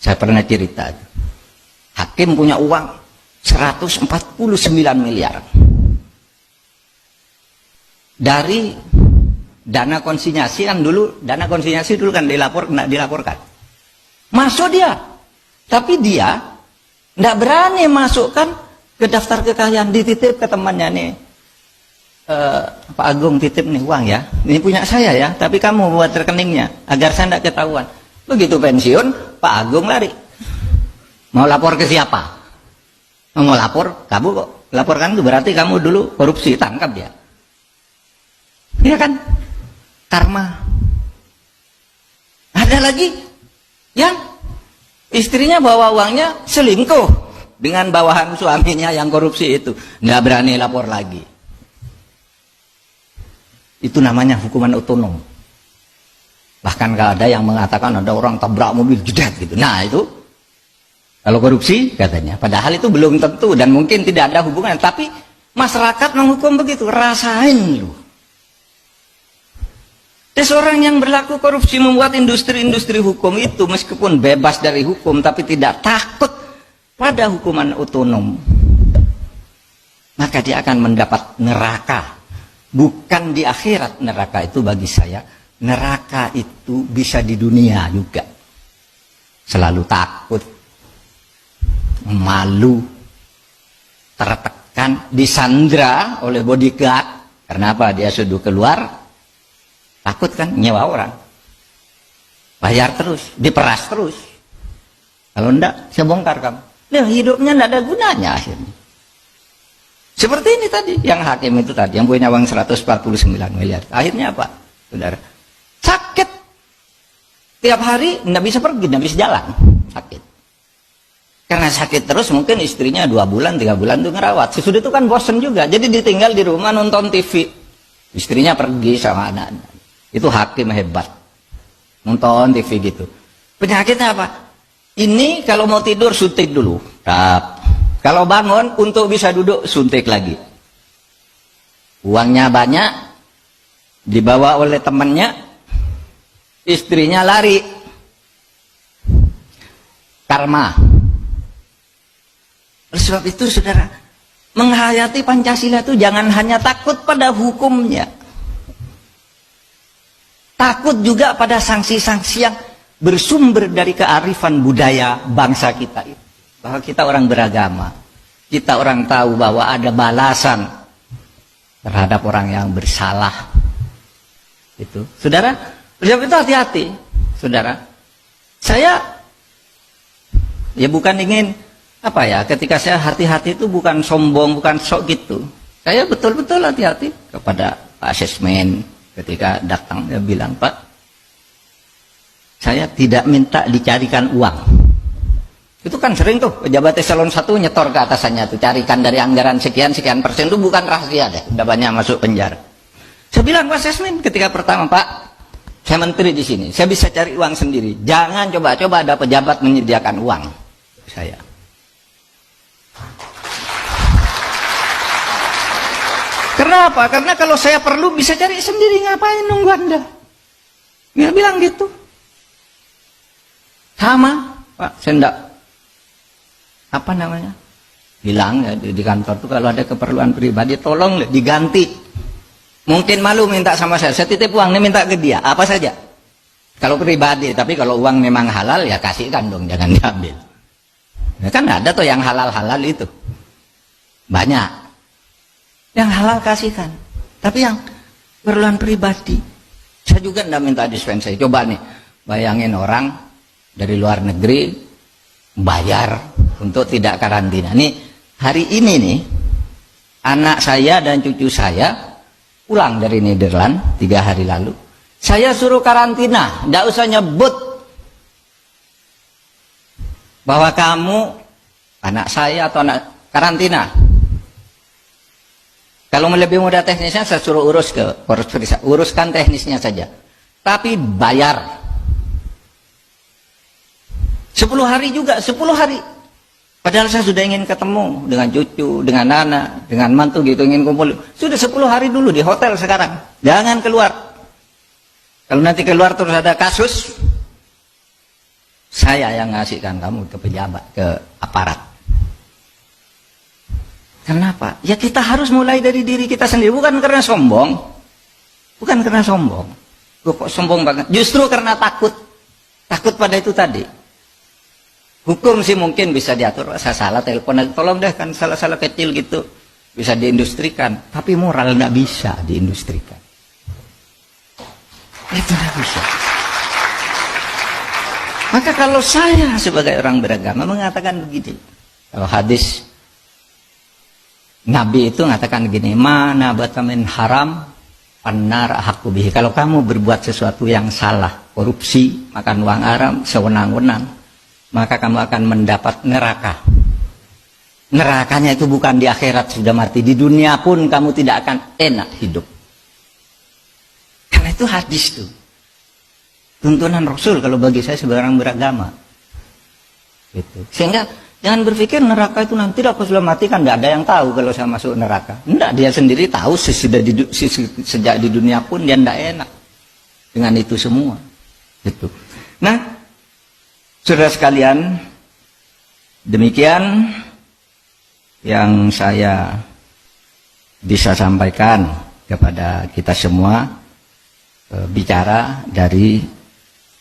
Saya pernah cerita, hakim punya uang 149 miliar dari dana konsinyasi. Kan dulu dana konsinyasi dulu kan dilaporkan, masuk dia, tapi dia tidak berani masukkan ke daftar kekayaan, dititip ke temannya nih, Pak Agung titip nih uang ya, ini punya saya ya, tapi kamu buat rekeningnya agar saya tidak ketahuan. Begitu pensiun, Pak Agung lari. Mau lapor ke siapa? Mau lapor, kamu kok laporkan itu berarti kamu dulu korupsi, tangkap dia. Iya kan? Karma. Ada lagi yang istrinya bawa uangnya selingkuh dengan bawahan suaminya yang korupsi itu, nggak berani lapor lagi. Itu namanya hukuman otonom. Bahkan kalau ada yang mengatakan ada orang tabrak mobil jedat gitu. Nah itu kalau korupsi katanya. Padahal itu belum tentu dan mungkin tidak ada hubungan. Tapi masyarakat menghukum begitu. Rasain lu. Seseorang yang berlaku korupsi membuat industri-industri hukum itu meskipun bebas dari hukum tapi tidak takut pada hukuman otonom. Maka dia akan mendapat neraka. Bukan di akhirat neraka itu bagi saya. Neraka itu bisa di dunia juga. Selalu takut, malu, tertekan, disandra oleh bodyguard. Karena apa? Dia sudah keluar, takut kan nyewa orang. Bayar terus, diperas terus. Kalau enggak, saya bongkar kamu. Nah, hidupnya enggak ada gunanya akhirnya. Seperti ini tadi, yang hakim itu tadi, yang punya uang 149 miliar. Akhirnya apa, saudara? Sakit. Tiap hari nggak bisa pergi, nggak bisa jalan. Sakit. Karena sakit terus mungkin istrinya 2 bulan, 3 bulan tuh ngerawat. Sesudah itu kan bosen juga. Jadi ditinggal di rumah nonton TV. Istrinya pergi sama anak-anak. Itu hakim hebat. Nonton TV gitu. Penyakitnya apa? Ini kalau mau tidur suntik dulu. Kalau bangun untuk bisa duduk suntik lagi. Uangnya banyak. Dibawa oleh temannya. Istrinya lari. Karma. Oleh sebab itu saudara, menghayati Pancasila itu jangan hanya takut pada hukumnya, takut juga pada sanksi-sanksi yang bersumber dari kearifan budaya bangsa kita itu. Bahwa kita orang beragama, kita orang tahu bahwa ada balasan terhadap orang yang bersalah. Itu saudara, sebab itu hati-hati, saudara. Saya ya bukan ingin apa ya, ketika saya hati-hati itu bukan sombong, bukan sok gitu. Saya betul-betul hati-hati kepada Pak Asesmen ketika datang. Dia bilang, Pak, saya tidak minta dicarikan uang. Itu kan sering tuh pejabat eselon 1 nyetor ke atasannya tuh, carikan dari anggaran sekian persen. Itu bukan rahasia deh, udah banyak masuk penjara. Saya bilang Pak Asesmen ketika pertama, Pak, saya menteri di sini, saya bisa cari uang sendiri. Jangan coba-coba ada pejabat menyediakan uang saya. Kenapa? Karena kalau saya perlu bisa cari sendiri, ngapain nunggu Anda? Dia bilang gitu. Sama, Pak, saya enggak apa namanya? Bilang ya di kantor tuh kalau ada keperluan pribadi tolong diganti. Mungkin malu minta sama saya titip uang, nih minta ke dia, apa saja. Kalau pribadi, tapi kalau uang memang halal ya kasihkan dong, jangan diambil. Ya kan ada tuh yang halal-halal itu. Banyak. Yang halal kasihkan. Tapi yang keperluan pribadi, saya juga enggak minta dispensasi. Coba nih, bayangin orang dari luar negeri bayar untuk tidak karantina. Nih, hari ini nih, anak saya dan cucu saya pulang dari Nederland 3 hari lalu. Saya suruh karantina, tidak usah nyebut bahwa kamu anak saya atau anak karantina. Kalau lebih mudah teknisnya saya suruh uruskan teknisnya saja. Tapi bayar. 10 hari juga, 10 hari. Padahal saya sudah ingin ketemu dengan cucu, dengan anak, dengan mantu gitu, ingin kumpul. Sudah 10 hari dulu di hotel sekarang. Jangan keluar. Kalau nanti keluar terus ada kasus, Saya yang ngasihkan kamu ke pejabat, ke aparat. Kenapa? Ya kita harus mulai dari diri kita sendiri, bukan karena sombong. Bukan karena sombong. Kok sombong banget? Justru karena takut. Takut pada itu tadi. Hukum sih mungkin bisa diatur, saya salah telepon, tolong deh, kan salah-salah kecil gitu. Bisa diindustrikan, tapi moral nggak bisa diindustrikan. Itu nggak bisa. Maka kalau saya sebagai orang beragama mengatakan begini, kalau hadis Nabi itu mengatakan begini, mana batamin haram annar hakubihi. Kalau kamu berbuat sesuatu yang salah, korupsi, makan uang haram, sewenang-wenang, maka kamu akan mendapat neraka. Nerakanya itu bukan di akhirat sudah mati, di dunia pun kamu tidak akan enak hidup. Karena itu hadis tuh. Tuntunan Rasul kalau bagi saya sebagai orang beragama. Gitu. Sehingga jangan berpikir neraka itu nanti aku sudah mati kan tidak ada yang tahu kalau saya masuk neraka. Tidak, dia sendiri tahu sejak di dunia pun dia tidak enak dengan itu semua. Gitu. Nah, saudara sekalian, demikian yang saya bisa sampaikan kepada kita semua, bicara dari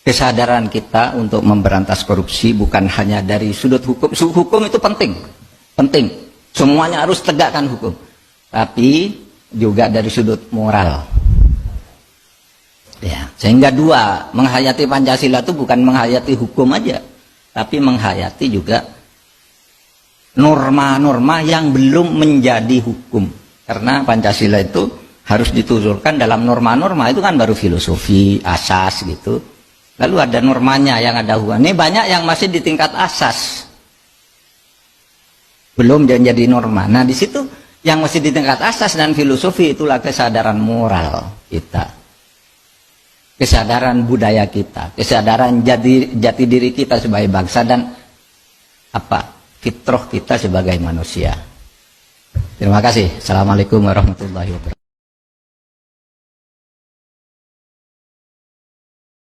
kesadaran kita untuk memberantas korupsi, bukan hanya dari sudut hukum. Hukum itu penting, semuanya harus tegakkan hukum, tapi juga dari sudut moral. Ya, sehingga dua, menghayati Pancasila itu bukan menghayati hukum aja, tapi menghayati juga norma-norma yang belum menjadi hukum. Karena Pancasila itu harus dituturkan dalam norma-norma, itu kan baru filosofi, asas gitu. Lalu ada normanya yang ada hukum. Ini banyak yang masih di tingkat asas, belum jadi norma. Nah di situ yang masih di tingkat asas dan filosofi, itulah kesadaran moral kita, kesadaran budaya kita, kesadaran jati diri kita sebagai bangsa, dan fitrah kita sebagai manusia. Terima kasih. Assalamualaikum warahmatullahi wabarakatuh.